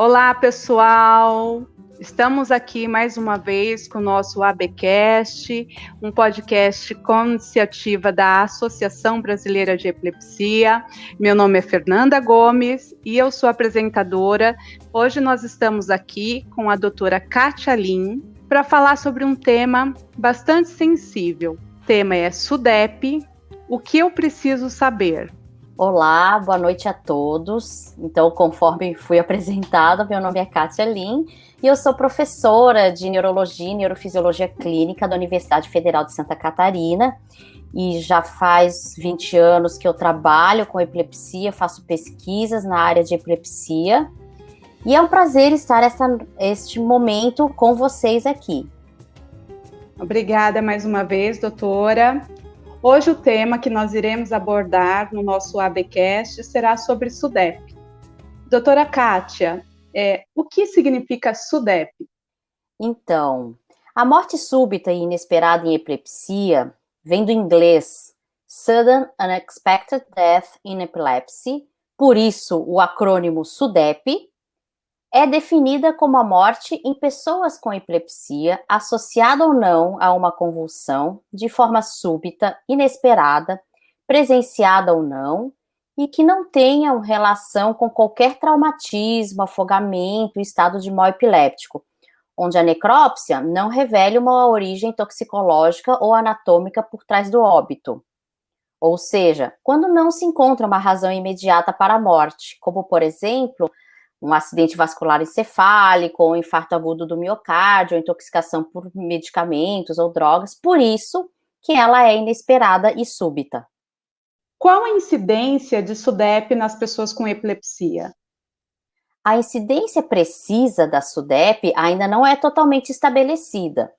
Olá, pessoal! Estamos aqui mais uma vez com o nosso ABcast, um podcast com iniciativa da Associação Brasileira de Epilepsia. Meu nome é Fernanda Gomes e eu sou apresentadora. Hoje nós estamos aqui com a doutora Kátia Lin para falar sobre um tema bastante sensível. O tema é SUDEP, o que eu preciso saber? Olá, boa noite a todos. Então, conforme fui apresentada, meu nome é Kátia Lin e eu sou professora de Neurologia e Neurofisiologia Clínica da Universidade Federal de Santa Catarina e já faz 20 anos que eu trabalho com epilepsia, faço pesquisas na área de epilepsia e é um prazer estar este momento com vocês aqui. Obrigada mais uma vez, doutora. Hoje o tema que nós iremos abordar no nosso ABcast será sobre SUDEP. Doutora Kátia, o que significa SUDEP? Então, a morte súbita e inesperada em epilepsia vem do inglês Sudden Unexpected Death in Epilepsy, por isso o acrônimo SUDEP, é definida como a morte em pessoas com epilepsia associada ou não a uma convulsão de forma súbita, inesperada, presenciada ou não, e que não tenha relação com qualquer traumatismo, afogamento, estado de mal epiléptico, onde a necrópsia não revele uma origem toxicológica ou anatômica por trás do óbito. Ou seja, quando não se encontra uma razão imediata para a morte, como, por exemplo, um acidente vascular encefálico, ou um infarto agudo do miocárdio, ou intoxicação por medicamentos ou drogas, por isso que ela é inesperada e súbita. Qual a incidência de SUDEP nas pessoas com epilepsia? A incidência precisa da SUDEP ainda não é totalmente estabelecida,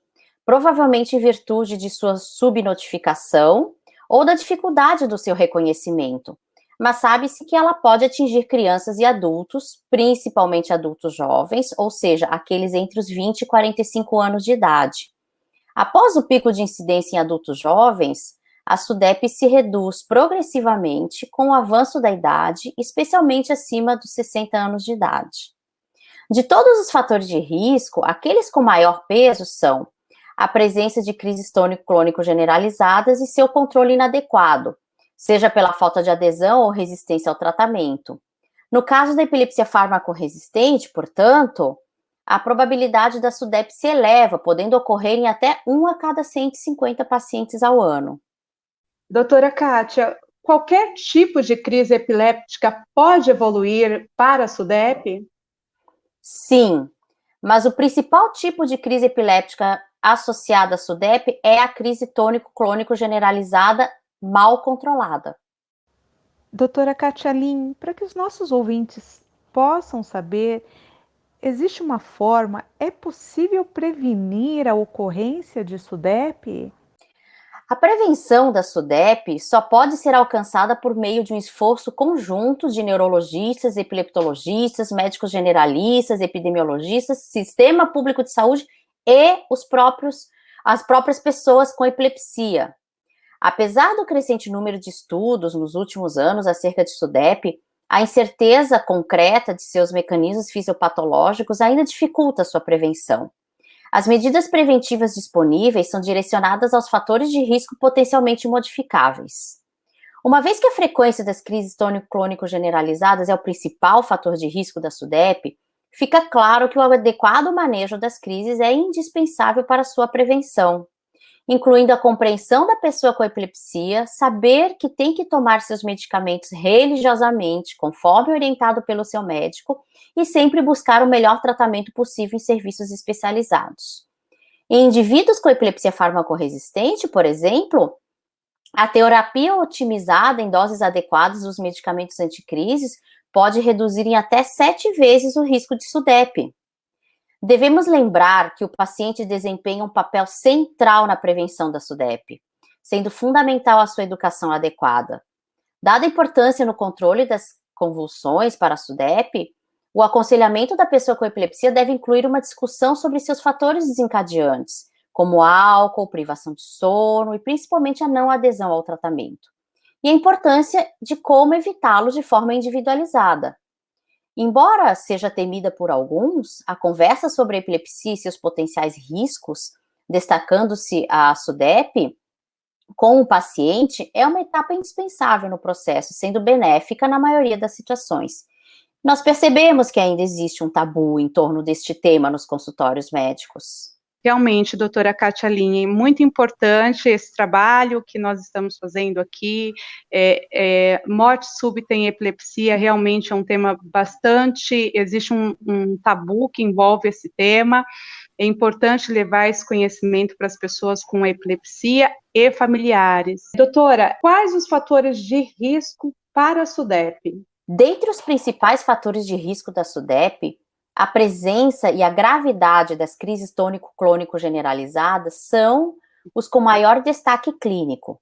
provavelmente em virtude de sua subnotificação ou da dificuldade do seu reconhecimento, mas sabe-se que ela pode atingir crianças e adultos, principalmente adultos jovens, ou seja, aqueles entre os 20 e 45 anos de idade. Após o pico de incidência em adultos jovens, a SUDEP se reduz progressivamente com o avanço da idade, especialmente acima dos 60 anos de idade. De todos os fatores de risco, aqueles com maior peso são a presença de crises tônico-clônico generalizadas e seu controle inadequado, seja pela falta de adesão ou resistência ao tratamento. No caso da epilepsia farmacorresistente, portanto, a probabilidade da SUDEP se eleva, podendo ocorrer em até 1 a cada 150 pacientes ao ano. Doutora Kátia, qualquer tipo de crise epiléptica pode evoluir para a SUDEP? Sim, mas o principal tipo de crise epiléptica associada à SUDEP é a crise tônico-clônico generalizada mal controlada. Doutora Kátia Lin, para que os nossos ouvintes possam saber, existe uma forma, é possível prevenir a ocorrência de SUDEP? A prevenção da SUDEP só pode ser alcançada por meio de um esforço conjunto de neurologistas, epileptologistas, médicos generalistas, epidemiologistas, sistema público de saúde e as próprias pessoas com epilepsia. Apesar do crescente número de estudos nos últimos anos acerca de SUDEP, a incerteza concreta de seus mecanismos fisiopatológicos ainda dificulta sua prevenção. As medidas preventivas disponíveis são direcionadas aos fatores de risco potencialmente modificáveis. Uma vez que a frequência das crises tônico-clônico generalizadas é o principal fator de risco da SUDEP, fica claro que o adequado manejo das crises é indispensável para sua prevenção, incluindo a compreensão da pessoa com epilepsia, saber que tem que tomar seus medicamentos religiosamente, conforme orientado pelo seu médico, e sempre buscar o melhor tratamento possível em serviços especializados. Em indivíduos com epilepsia farmacorresistente, por exemplo, a terapia otimizada em doses adequadas dos medicamentos anticrises pode reduzir em até 7 vezes o risco de SUDEP. Devemos lembrar que o paciente desempenha um papel central na prevenção da SUDEP, sendo fundamental a sua educação adequada. Dada a importância no controle das convulsões para a SUDEP, o aconselhamento da pessoa com epilepsia deve incluir uma discussão sobre seus fatores desencadeantes, como álcool, privação de sono e principalmente a não adesão ao tratamento, e a importância de como evitá-los de forma individualizada. Embora seja temida por alguns, a conversa sobre a epilepsia e seus potenciais riscos, destacando-se a SUDEP, com o paciente, é uma etapa indispensável no processo, sendo benéfica na maioria das situações. Nós percebemos que ainda existe um tabu em torno deste tema nos consultórios médicos. Realmente, doutora Kátia Linha, muito importante esse trabalho que nós estamos fazendo aqui. Morte súbita em epilepsia realmente é um tema bastante, existe um tabu que envolve esse tema. É importante levar esse conhecimento para as pessoas com epilepsia e familiares. Doutora, quais os fatores de risco para a SUDEP? Dentre os principais fatores de risco da SUDEP, a presença e a gravidade das crises tônico-clônico generalizadas são os com maior destaque clínico,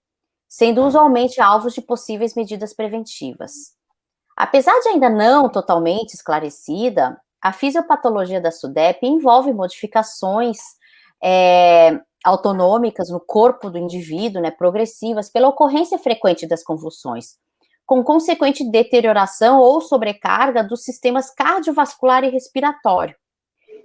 sendo usualmente alvos de possíveis medidas preventivas. Apesar de ainda não totalmente esclarecida, a fisiopatologia da SUDEP envolve modificações autonômicas no corpo do indivíduo, né, progressivas, pela ocorrência frequente das convulsões, com consequente deterioração ou sobrecarga dos sistemas cardiovascular e respiratório.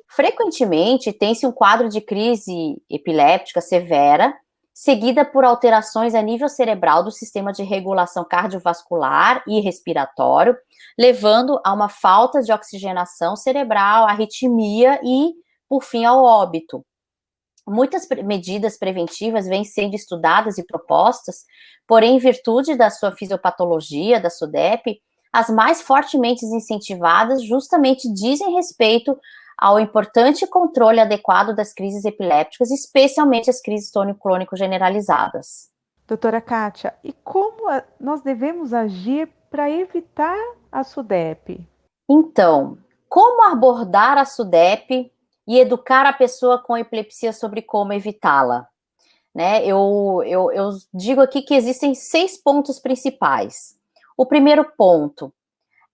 Frequentemente, tem-se um quadro de crise epiléptica severa, seguida por alterações a nível cerebral do sistema de regulação cardiovascular e respiratório, levando a uma falta de oxigenação cerebral, arritmia e, por fim, ao óbito. Muitas medidas preventivas vêm sendo estudadas e propostas, porém, em virtude da sua fisiopatologia, da SUDEP, as mais fortemente incentivadas justamente dizem respeito ao importante controle adequado das crises epilépticas, especialmente as crises tônico-clônico generalizadas. Doutora Kátia, e como nós devemos agir para evitar a SUDEP? Então, como abordar a SUDEP e educar a pessoa com epilepsia sobre como evitá-la? Né? Eu digo aqui que existem 6 pontos principais. O primeiro ponto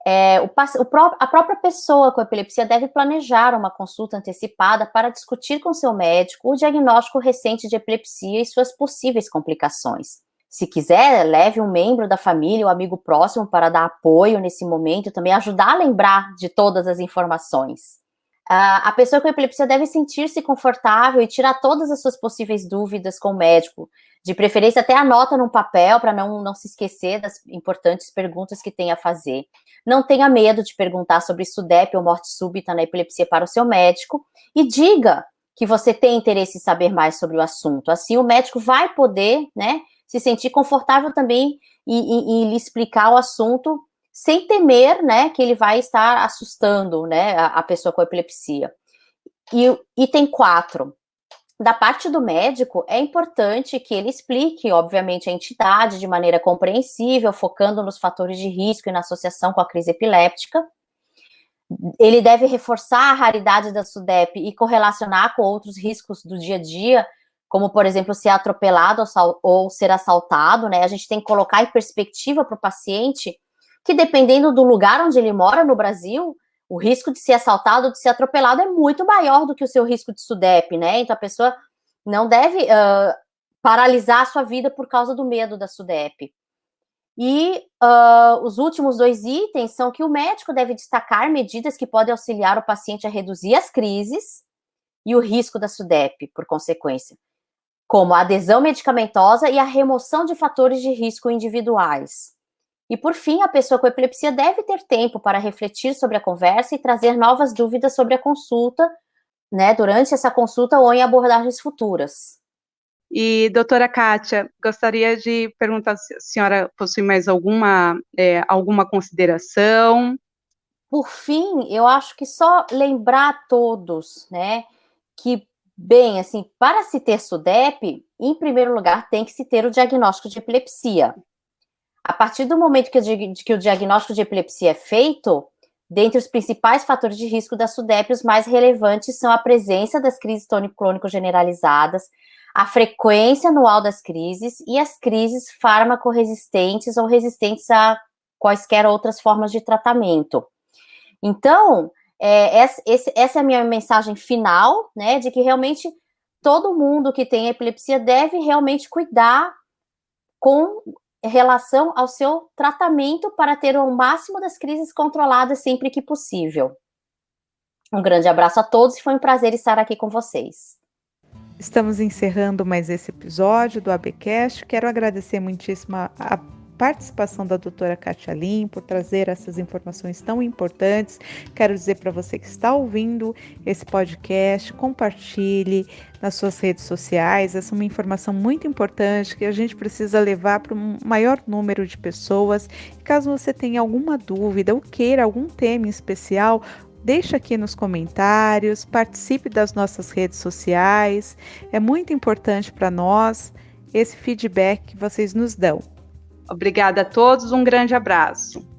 a própria pessoa com epilepsia deve planejar uma consulta antecipada para discutir com seu médico o diagnóstico recente de epilepsia e suas possíveis complicações. Se quiser, leve um membro da família ou amigo próximo para dar apoio nesse momento e também ajudar a lembrar de todas as informações. A pessoa com epilepsia deve sentir-se confortável e tirar todas as suas possíveis dúvidas com o médico. De preferência, até anota num papel para não se esquecer das importantes perguntas que tem a fazer. Não tenha medo de perguntar sobre SUDEP ou morte súbita na epilepsia para o seu médico e diga que você tem interesse em saber mais sobre o assunto. Assim, o médico vai poder, né, se sentir confortável também em lhe explicar o assunto sem temer, né, que ele vai estar assustando, né, a pessoa com epilepsia. E item 4, da parte do médico, é importante que ele explique, obviamente, a entidade de maneira compreensível, focando nos fatores de risco e na associação com a crise epiléptica. Ele deve reforçar a raridade da SUDEP e correlacionar com outros riscos do dia a dia, como, por exemplo, ser atropelado ou ser assaltado, né? A gente tem que colocar em perspectiva para o paciente que, dependendo do lugar onde ele mora no Brasil, o risco de ser assaltado ou de ser atropelado é muito maior do que o seu risco de SUDEP, né? Então, a pessoa não deve paralisar a sua vida por causa do medo da SUDEP. E os últimos 2 itens são que o médico deve destacar medidas que podem auxiliar o paciente a reduzir as crises e o risco da SUDEP, por consequência, como a adesão medicamentosa e a remoção de fatores de risco individuais. E, por fim, a pessoa com epilepsia deve ter tempo para refletir sobre a conversa e trazer novas dúvidas sobre a consulta, né, durante essa consulta ou em abordagens futuras. E, doutora Kátia, gostaria de perguntar se a senhora possui mais alguma consideração? Por fim, eu acho que só lembrar a todos, né, que, bem, assim, para se ter SUDEP, em primeiro lugar, tem que se ter o diagnóstico de epilepsia. A partir do momento que o diagnóstico de epilepsia é feito, dentre os principais fatores de risco da SUDEP, os mais relevantes são a presença das crises tônico-clônico generalizadas, a frequência anual das crises e as crises fármaco-resistentes ou resistentes a quaisquer outras formas de tratamento. Então, essa é a minha mensagem final, né, de que realmente todo mundo que tem epilepsia deve realmente cuidar com relação ao seu tratamento para ter o máximo das crises controladas sempre que possível. Um grande abraço a todos e foi um prazer estar aqui com vocês. Estamos encerrando mais esse episódio do ABcast. Quero agradecer muitíssimo a participação da doutora Kátia Lim por trazer essas informações tão importantes. Quero dizer para você que está ouvindo esse podcast, compartilhe nas suas redes sociais. Essa é uma informação muito importante que a gente precisa levar para um maior número de pessoas. Caso você tenha alguma dúvida ou queira algum tema em especial, deixa aqui nos comentários, participe das nossas redes sociais. É muito importante para nós esse feedback que vocês nos dão. Obrigada a todos, um grande abraço.